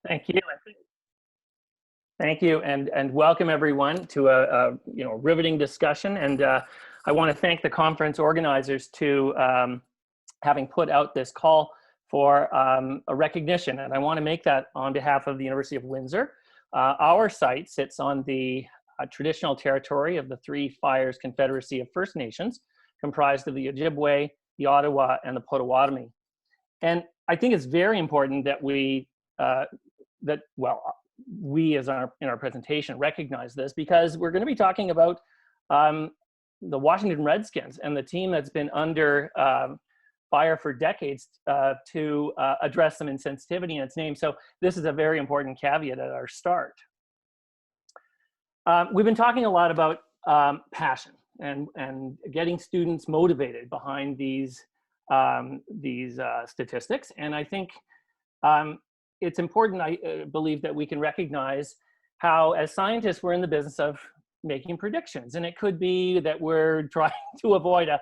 Thank you. Thank you, and welcome everyone to a riveting discussion. And I want to thank the conference organizers to having put out this call for a recognition. And I want to make that on behalf of the University of Windsor. Our site sits on the traditional territory of the Three Fires Confederacy of First Nations, comprised of the Ojibwe, the Ottawa, and the Potawatomi. And I think it's very important that we as in our presentation recognize this, because we're going to be talking about the Washington Redskins and the team that's been under fire for decades to address some insensitivity in its name. So this is a very important caveat at our start. We've been talking a lot about passion and getting students motivated behind these statistics. And I think it's important, I believe, that we can recognize how, as scientists, we're in the business of making predictions. And it could be that we're trying to avoid a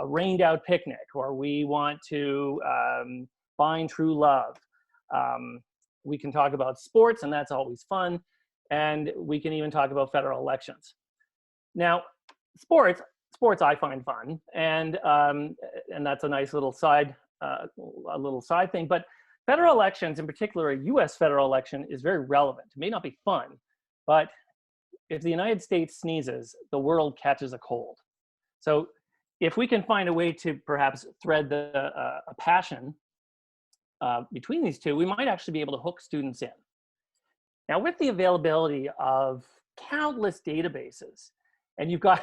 rained out picnic, or we want to find true love. We can talk about sports, and that's always fun. And we can even talk about federal elections. Now, sports I find fun, and that's a nice little side thing. But federal elections, in particular, a U.S. federal election, is very relevant. It may not be fun, but if the United States sneezes, the world catches a cold. So if we can find a way to perhaps thread a passion between these two, we might actually be able to hook students in. Now, with the availability of countless databases, and you've got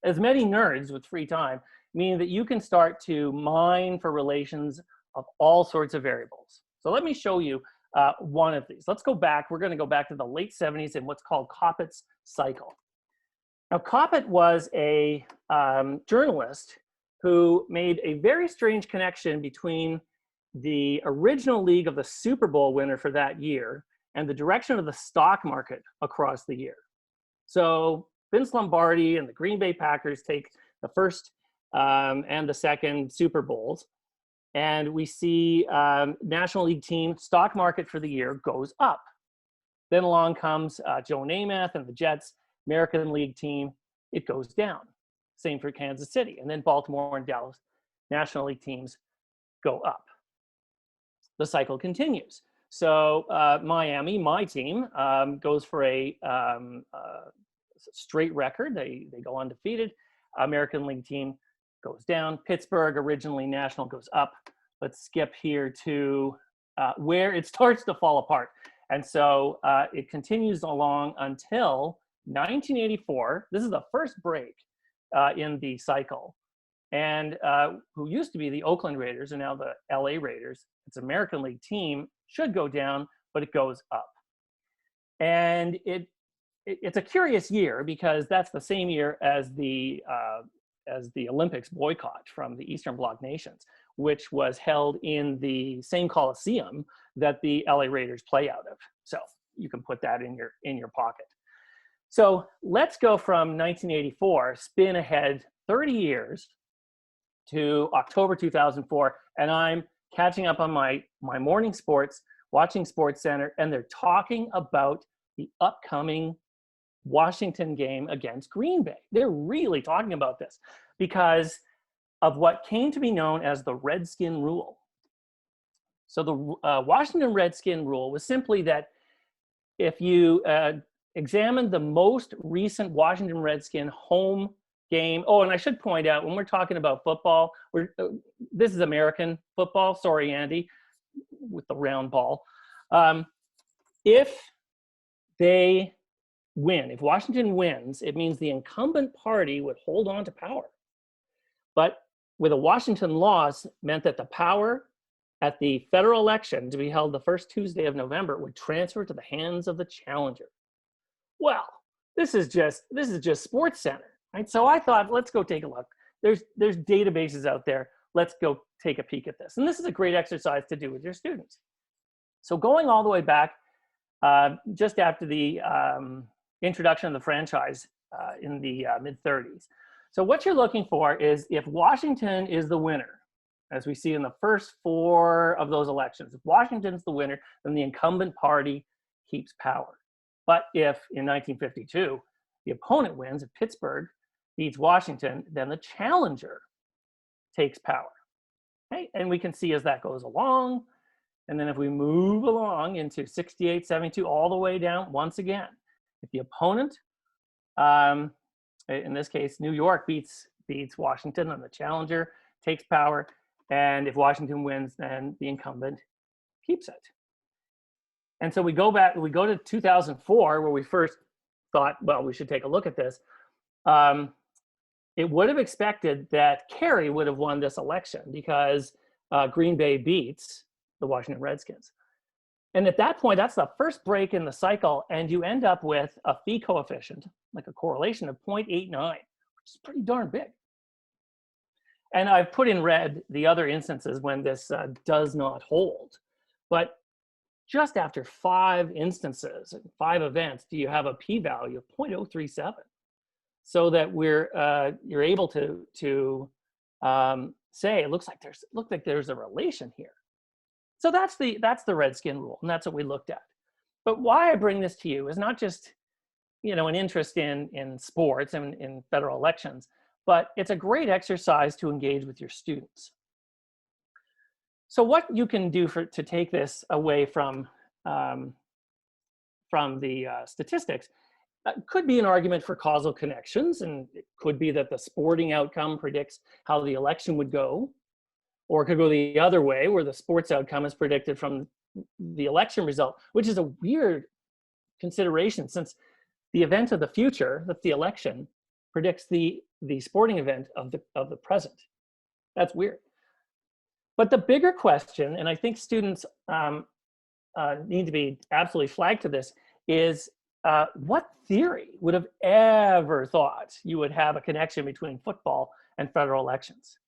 as many nerds with free time, meaning that you can start to mine for relations of all sorts of variables. So let me show you one of these. Let's go back. We're going to go back to the late 70s in what's called Coppett's cycle. Now, Coppett was a journalist who made a very strange connection between the original league of the Super Bowl winner for that year and the direction of the stock market across the year. So Vince Lombardi and the Green Bay Packers take the first and the second Super Bowls. And we see National League team stock market for the year goes up. Then along comes Joe Namath and the Jets American League team, it goes down. Same for Kansas City. And then Baltimore and Dallas National League teams go up. The cycle continues. So Miami, my team, goes for a straight record. They go undefeated. American League team goes down. Pittsburgh, originally national, goes up. Let's skip here to where it starts to fall apart. And so it continues along until 1984. This is the first break in the cycle. And who used to be the Oakland Raiders are now the LA Raiders. It's an American League team, should go down, but it goes up. And it's a curious year, because that's the same year as the Olympics boycott from the Eastern Bloc nations, which was held in the same Coliseum that the LA Raiders play out of. So you can put that in your pocket. So let's go from 1984, spin ahead 30 years to October 2004, and I'm catching up on my morning sports, watching Sports Center, and they're talking about the upcoming Washington game against Green Bay. They're really talking about this because of what came to be known as the Redskin Rule. So the Washington Redskin Rule was simply that if you examine the most recent Washington Redskin home game, oh, and I should point out, when we're talking about football, this is American football, sorry, Andy, with the round ball. If they win, if Washington wins, it means the incumbent party would hold on to power. But with a Washington loss meant that the power at the federal election, to be held the first Tuesday of November, would transfer to the hands of the challenger. Well, this is just Sports Center, right? So I thought, let's go take a look. There's databases out there. Let's go take a peek at this. And this is a great exercise to do with your students. So going all the way back, just after the introduction of the franchise in the mid-30s. So what you're looking for is, if Washington is the winner, as we see in the first 4 of those elections. If Washington's the winner, then the incumbent party keeps power. But if in 1952, the opponent wins, if Pittsburgh beats Washington, then the challenger takes power. Okay? And we can see as that goes along, and then if we move along into 68, 72, all the way down, once again, if the opponent, in this case, New York beats Washington, and the challenger takes power. And if Washington wins, then the incumbent keeps it. And so we go to 2004, where we first thought, well, we should take a look at this. It would have expected that Kerry would have won this election because Green Bay beats the Washington Redskins. And at that point, that's the first break in the cycle, and you end up with a phi coefficient, like a correlation of 0.89, which is pretty darn big. And I've put in red the other instances when this does not hold. But just after 5 instances, 5 events, do you have a p-value of 0.037, so that you're able to say it looks like there's a relation here. So that's the Redskin rule, and that's what we looked at. But why I bring this to you is not just an interest in sports and in federal elections, but it's a great exercise to engage with your students. So what you can do to take this away from the statistics could be an argument for causal connections, and it could be that the sporting outcome predicts how the election would go, or it could go the other way, where the sports outcome is predicted from the election result, which is a weird consideration, since the event of the future, that's the election, predicts the sporting event of the present. That's weird. But the bigger question, and I think students need to be absolutely flagged to this, is what theory would have ever thought you would have a connection between football and federal elections?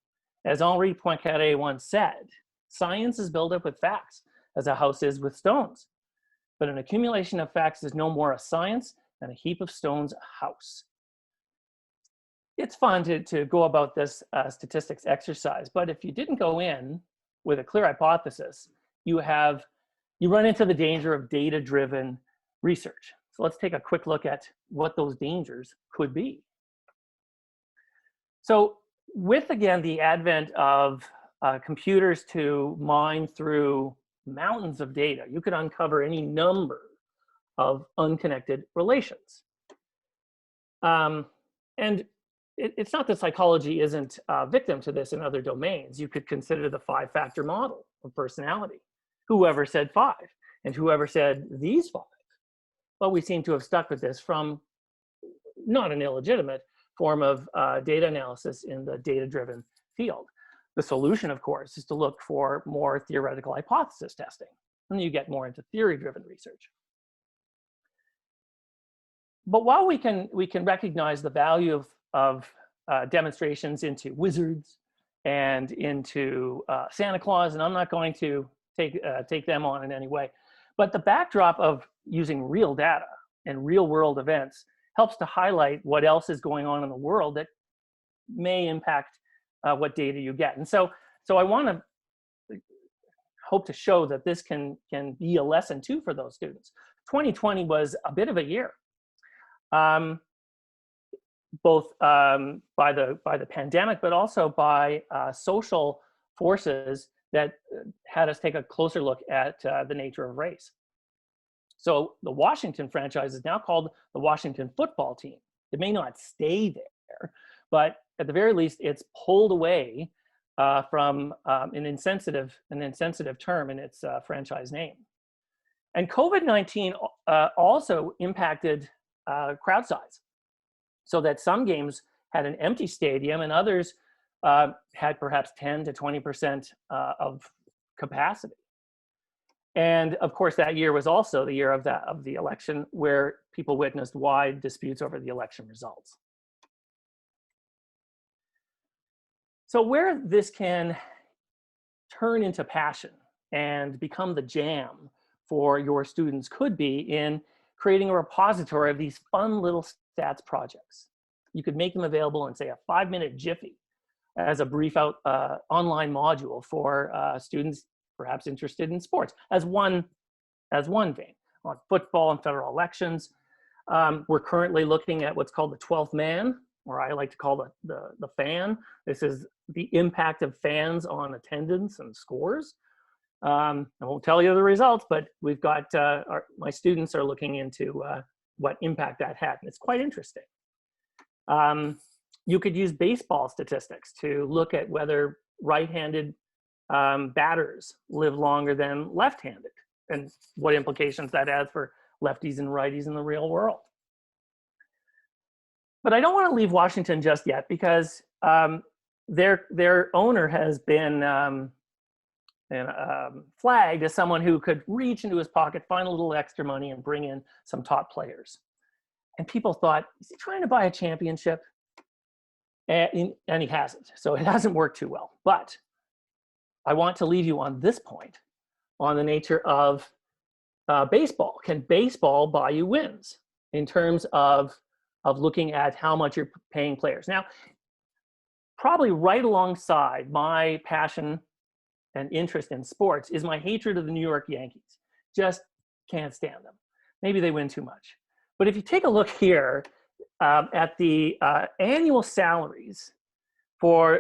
As Henri Poincaré once said, science is built up with facts, as a house is with stones. But an accumulation of facts is no more a science than a heap of stones a house. It's fun to go about this statistics exercise, but if you didn't go in with a clear hypothesis, you run into the danger of data-driven research. So let's take a quick look at what those dangers could be. So with, again, the advent of computers to mine through mountains of data, you could uncover any number of unconnected relations. And it's not that psychology isn't a victim to this in other domains. You could consider the 5-factor model of personality. Whoever said 5, and whoever said these 5. But we seem to have stuck with this from not an illegitimate form of data analysis in the data-driven field. The solution, of course, is to look for more theoretical hypothesis testing, and you get more into theory-driven research. But while we can recognize the value of demonstrations into wizards and into Santa Claus, and I'm not going to take them on in any way, but the backdrop of using real data and real-world events helps to highlight what else is going on in the world that may impact what data you get. And so I want to hope to show that this can be a lesson too for those students. 2020 was a bit of a year, both by the pandemic, but also by social forces that had us take a closer look at the nature of race. So the Washington franchise is now called the Washington football team. It may not stay there, but at the very least, it's pulled away from an insensitive term in its franchise name. And COVID-19 also impacted crowd size, so that some games had an empty stadium and others had perhaps 10 to 20% of capacity. And of course, that year was also the year of the election, where people witnessed wide disputes over the election results. So where this can turn into passion and become the jam for your students could be in creating a repository of these fun little stats projects. You could make them available in, say, a 5-minute jiffy as a brief online module for students perhaps interested in sports as one vein. On football and federal elections, we're currently looking at what's called the 12th man, or I like to call the fan. This is the impact of fans on attendance and scores. I won't tell you the results, but we've got, my students are looking into what impact that had, and it's quite interesting. You could use baseball statistics to look at whether right-handed batters live longer than left-handed, and what implications that has for lefties and righties in the real world. But I don't want to leave Washington just yet, because their owner has been flagged as someone who could reach into his pocket, find a little extra money, and bring in some top players. And people thought, is he trying to buy a championship? And he hasn't. So it hasn't worked too well. But I want to leave you on this point, on the nature of baseball. Can baseball buy you wins in terms of looking at how much you're paying players? Now, probably right alongside my passion and interest in sports is my hatred of the New York Yankees. Just can't stand them. Maybe they win too much. But if you take a look here at the annual salaries for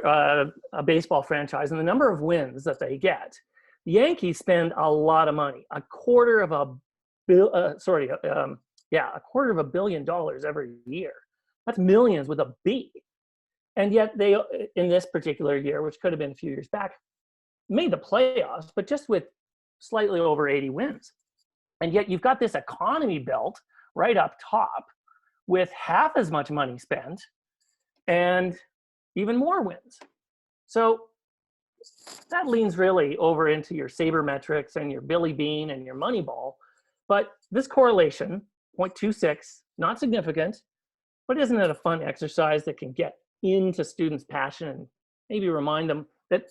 a baseball franchise and the number of wins that they get, the Yankees spend a lot of money, a quarter of a $1 billion every year. That's millions with a B. And yet they, in this particular year, which could have been a few years back, made the playoffs, but just with slightly over 80 wins. And yet you've got this economy built right up top with half as much money spent and even more wins. So that leans really over into your sabermetrics and your Billy Bean and your Moneyball. But this correlation, 0.26, not significant, but isn't it a fun exercise that can get into students' passion and maybe remind them that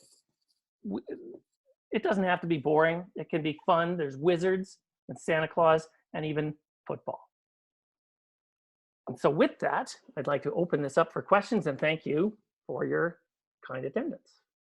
it doesn't have to be boring. It can be fun. There's wizards and Santa Claus and even football. And so with that, I'd like to open this up for questions, and thank you for your kind attendance.